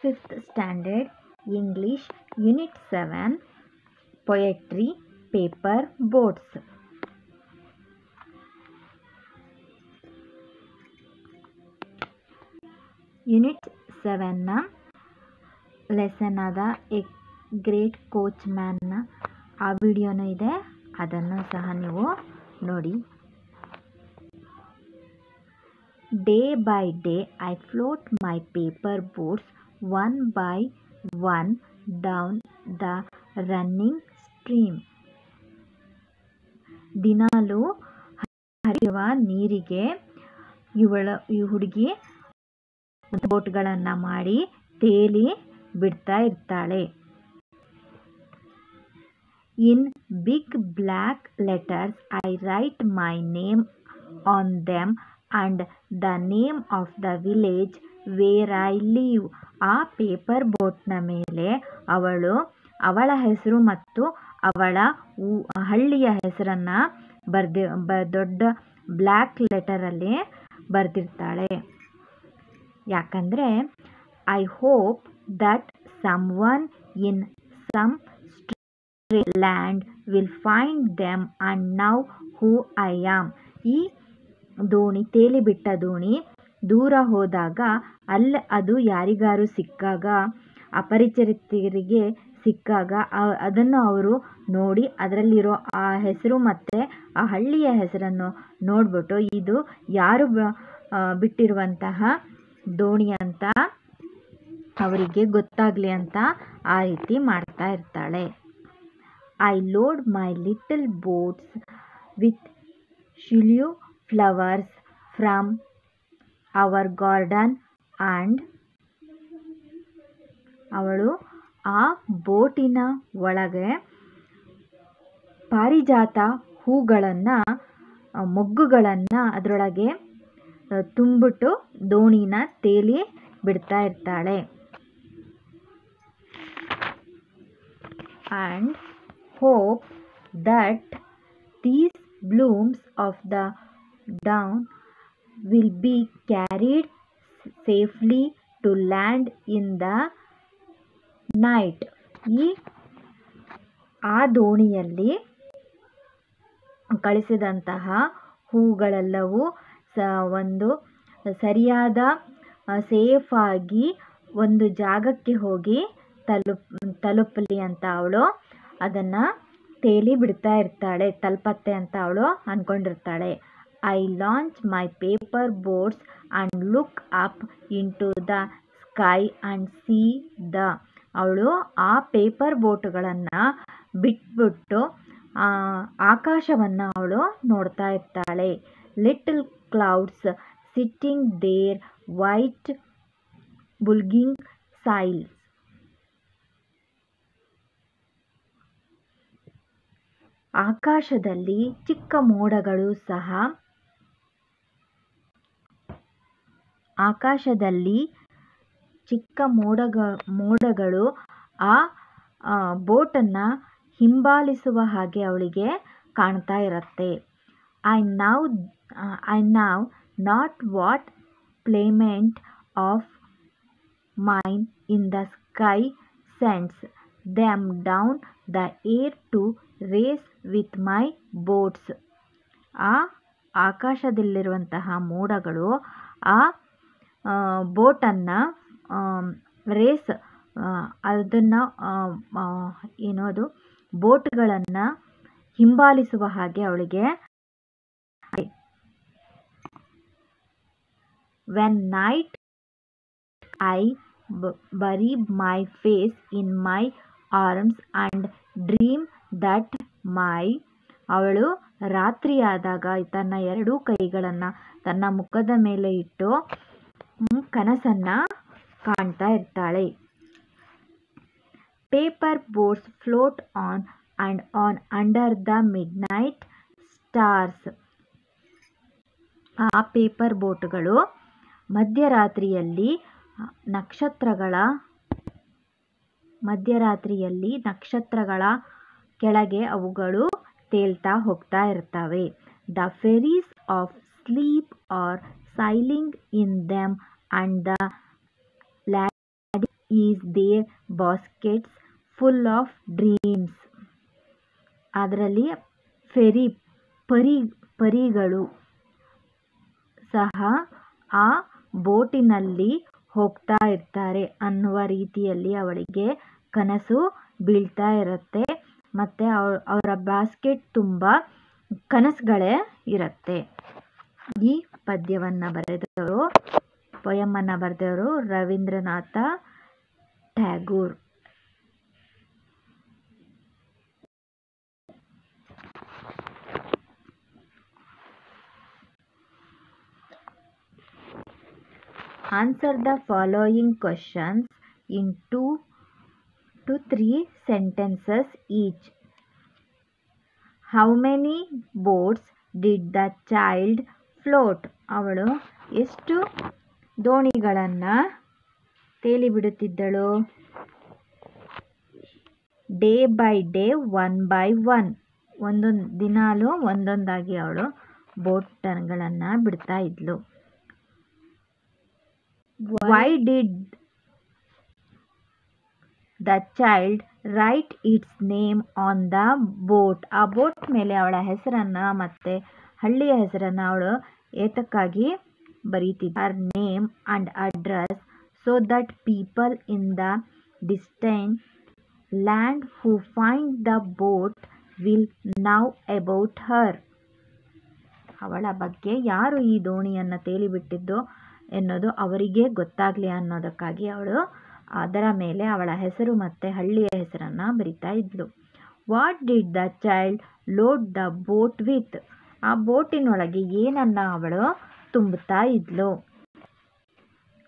5th Standard English Unit 7 Poetry Paper Boats. Unit 7ನ lesson ಆದ a great ಕೋಚ್ ಮ್ಯಾನ್ನ ಆ ವಿಡಿಯೋನೂ ಇದೆ, ಅದನ್ನು ಸಹ ನೀವು ನೋಡಿ. Day by day I float my paper boats one by one down the running stream. ದಿನಾಲೂ ಹರಿಯುವ ನೀರಿಗೆ ಈ ಹುಡುಗಿ ಬೋಟ್ಗಳನ್ನು ಮಾಡಿ ತೇಲಿ ಬಿಡ್ತಾ ಇರ್ತಾಳೆ. In big black letters I write my name on them and the name of the village where I live. ಆ ಪೇಪರ್ ಬೋಟ್ನ ಮೇಲೆ ಅವಳ ಹೆಸರು ಮತ್ತು ಅವಳ ಹಳ್ಳಿಯ ಹೆಸರನ್ನು ದೊಡ್ಡ ಬ್ಲ್ಯಾಕ್ ಲೆಟರಲ್ಲಿ ಬರೆದಿರ್ತಾಳೆ. ಯಾಕಂದರೆ I hope that someone in some stray land will find them and now who I am. ಈ ದೋಣಿ ತೇಲಿಬಿಟ್ಟ ದೋಣಿ ದೂರ ಹೋದಾಗ ಅದು ಯಾರಿಗಾರು ಸಿಕ್ಕಾಗ, ಅಪರಿಚಿತರಿಗೆ ಸಿಕ್ಕಾಗ ಅದನ್ನು ಅವರು ನೋಡಿ ಅದರಲ್ಲಿರೋ ಆ ಹೆಸರು ಮತ್ತು ಆ ಹಳ್ಳಿಯ ಹೆಸರನ್ನು ನೋಡ್ಬಿಟ್ಟು ಇದು ಯಾರು ಬಿಟ್ಟಿರುವಂತಹ ದೋಣಿ ಅಂತ ಅವರಿಗೆ ಗೊತ್ತಾಗಲಿ ಅಂತ ಆ ರೀತಿ ಮಾಡ್ತಾ ಇರ್ತಾಳೆ. I load my little boats with shiuli flowers from our garden and. ಅವಳು ಆ ಬೋಟಿನ ಒಳಗೆ ಪಾರಿಜಾತ ಹೂಗಳನ್ನು, ಮೊಗ್ಗುಗಳನ್ನು ಅದರೊಳಗೆ ತುಂಬಿಟ್ಟು ದೋಣಿನ ತೇಲಿ ಬಿಡ್ತಾ ಇರ್ತಾಳೆ. And hope that these blooms of the dawn will be carried safely to land in the night. ಆ ದೋಣಿಯಲ್ಲಿ ಕಳಿಸಿದಂತಹ ಹೂಗಳೆಲ್ಲವೂ ಒಂದು ಸರಿಯಾದ ಸೇಫಾಗಿ ಒಂದು ಜಾಗಕ್ಕೆ ಹೋಗಿ ತಲುಪಲಿ ಅಂತ ಅವಳು ಅದನ್ನು ತೇಲಿ ಬಿಡ್ತಾ ಇರ್ತಾಳೆ, ತಲುಪತ್ತೆ ಅಂತ ಅವಳು ಅಂದ್ಕೊಂಡಿರ್ತಾಳೆ. I launch my paper boats and look up into the sky and see the. ಅವಳು ಆ ಪೇಪರ್ ಬೋಟ್ಗಳನ್ನು ಬಿಟ್ಬಿಟ್ಟು ಆಕಾಶವನ್ನು ಅವಳು ನೋಡ್ತಾ ಇರ್ತಾಳೆ. Little clouds sitting there white bulging sails. ಆಕಾಶದಲ್ಲಿ ಚಿಕ್ಕ ಮೋಡಗಳು ಆ ಬೋಟನ್ನು ಹಿಂಬಾಲಿಸುವ ಹಾಗೆ ಅವಳಿಗೆ ಕಾಣ್ತಾ ಇರುತ್ತೆ. I know not what playmate of mine in the sky sends them down the air to race with my boats. ಆ ಆಕಾಶದಲ್ಲಿರುವಂತಹ ಮೋಡಗಳು ಆ ಬೋಟನ್ನು ಅದು ಬೋಟ್ಗಳನ್ನು ಹಿಂಬಾಲಿಸುವ ಹಾಗೆ ಅವಳಿಗೆ. When night I bury my face in my arms and dream that my. ಅವಳು ರಾತ್ರಿಯಾದಾಗ ತನ್ನ ಎರಡೂ ಕೈಗಳನ್ನು ತನ್ನ ಮುಖದ ಮೇಲೆ ಇಟ್ಟು ಕನಸನ್ನು ಕಾಣ್ತಾ ಇರ್ತಾಳೆ. Paper boats float on and on under the midnight stars. ಆ ಪೇಪರ್ ಬೋಟ್ಗಳು ಮಧ್ಯರಾತ್ರಿಯಲ್ಲಿ ನಕ್ಷತ್ರಗಳ ಕೆಳಗೆ ಅವುಗಳು ತೇಲ್ತಾ ಹೋಗ್ತಾ ಇರ್ತವೆ. The fairies of sleep are sailing in them and the is their baskets full of dreams. ಅದರಲ್ಲಿ ಪರಿಗಳು ಸಹ ಆ ಬೋಟಿನಲ್ಲಿ ಹೋಗ್ತಾ ಇರ್ತಾರೆ ಅನ್ನುವ ರೀತಿಯಲ್ಲಿ ಅವಳಿಗೆ ಕನಸು ಬೀಳ್ತಾ ಇರುತ್ತೆ. ಮತ್ತು ಅವರ ಬಾಸ್ಕೆಟ್ ತುಂಬ ಕನಸುಗಳೇ ಇರುತ್ತೆ. ಈ ಪೊಯಮನ್ನು ಬರೆದವರು Rabindranath Tagore. Answer the following questions in 2 to 3 sentences each. How many boats did the child float? ಅವಳು ಎಷ್ಟು ದೋಣಿಗಳನ್ನು ತೇಲಿಬಿಡುತ್ತಿದ್ದಳು? Day by day, 1 by 1. ಒಂದೊಂದು ದಿನಾಲೂ ಒಂದೊಂದಾಗಿ ಅವಳು ಬೋಟ್ಗಳನ್ನು ಬಿಡ್ತಾ ಇದ್ಲು. Why did the child write its name on the boat? ಆ ಬೋಟ್ ಮೇಲೆ ಅವಳ ಹೆಸರನ್ನು ಮತ್ತು ಹಳ್ಳಿಯ ಹೆಸರನ್ನು ಅವಳು ಏತಕ್ಕಾಗಿ ಬರೀತಿದ್ದ? Her name and address so that people in the distant land who find the boat will know about her. ಅವಳ ಬಗ್ಗೆ ಯಾರು ಈ ದೋಣಿಯನ್ನು ತೇಲಿಬಿಟ್ಟಿದ್ದೋ ಎನ್ನುವುದು ಅವರಿಗೆ ಗೊತ್ತಾಗಲಿ ಅನ್ನೋದಕ್ಕಾಗಿ ಅವಳು ಅದರ ಮೇಲೆ ಅವಳ ಹೆಸರು ಮತ್ತು ಹಳ್ಳಿಯ ಹೆಸರನ್ನು ಬರಿತಾ ಇದ್ಲು. What did the child load the boat with? ಆ ಬೋಟಿನೊಳಗೆ ಏನನ್ನು ಅವಳು ತುಂಬುತ್ತಾ ಇದ್ಲು?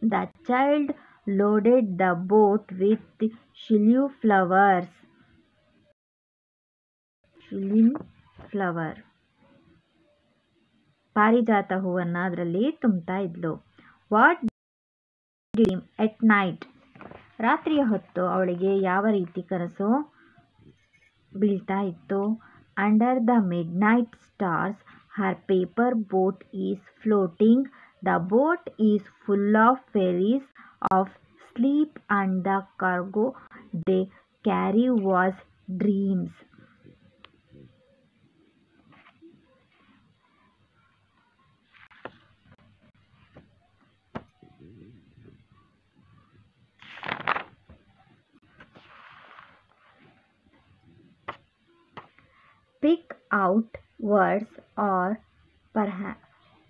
The child loaded the boat with shiuli flower. ಪಾರಿಜಾತ ಹೂವನ್ನು ಅದರಲ್ಲಿ ತುಂಬುತ್ತಾ ಇದ್ಲು. What dream at night? ರಾತ್ರಿಯ ಹೊತ್ತು ಅವಳಿಗೆ ಯಾವ ರೀತಿ ಕನಸು ಬೀಳ್ತಾ ಇತ್ತು? Under the midnight stars her paper boat is floating. The boat is full of fairies of sleep and the cargo they carry was dreams. Pick out words or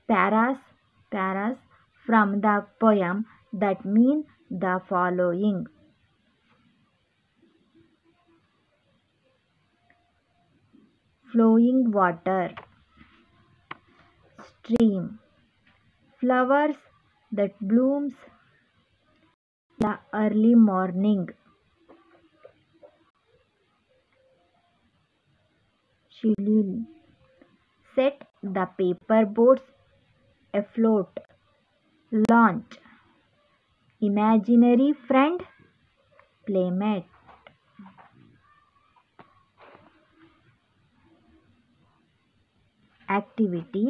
paras from the poem that mean the following. Flowing water, stream, flowers that blooms the early morning, Shilul, set the paper boats afloat, launch, imaginary friend, playmate. Activity,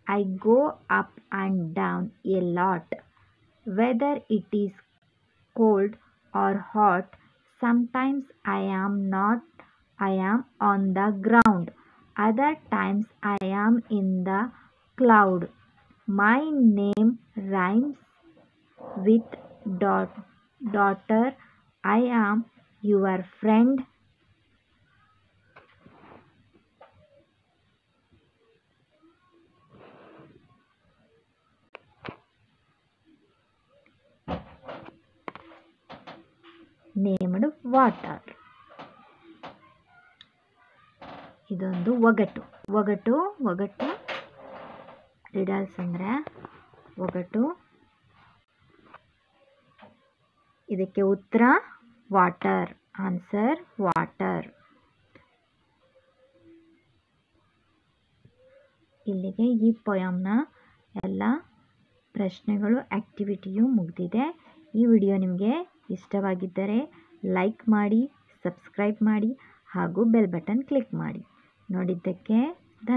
I go up and down a lot, whether it is cold or hot. Sometimes I am on the ground, other times I am in the cloud. My name rhymes with daughter. I am your friend. Named water. ಇದೊಂದು ಒಗಟು riddles ಅಂದರೆ ಒಗಟು. ಇದಕ್ಕೆ ಉತ್ತರ water. Answer water. ಇಲ್ಲಿಗೆ ಈ ಪೊಯಮ್ನ ಎಲ್ಲ ಪ್ರಶ್ನೆಗಳು ಆಕ್ಟಿವಿಟಿಯು ಮುಗಿದಿದೆ. ಈ ವಿಡಿಯೋ ನಿಮಗೆ ಇಷ್ಟವಾಗಿದ್ದರೆ ಲೈಕ್ ಮಾಡಿ, ಸಬ್ಸ್ಕ್ರೈಬ್ ಮಾಡಿ ಹಾಗೂ ಬೆಲ್ ಬಟನ್ ಕ್ಲಿಕ್ ಮಾಡಿ. ನೋಡಿದ್ದಕ್ಕೆ ಧನ್ಯವಾದ.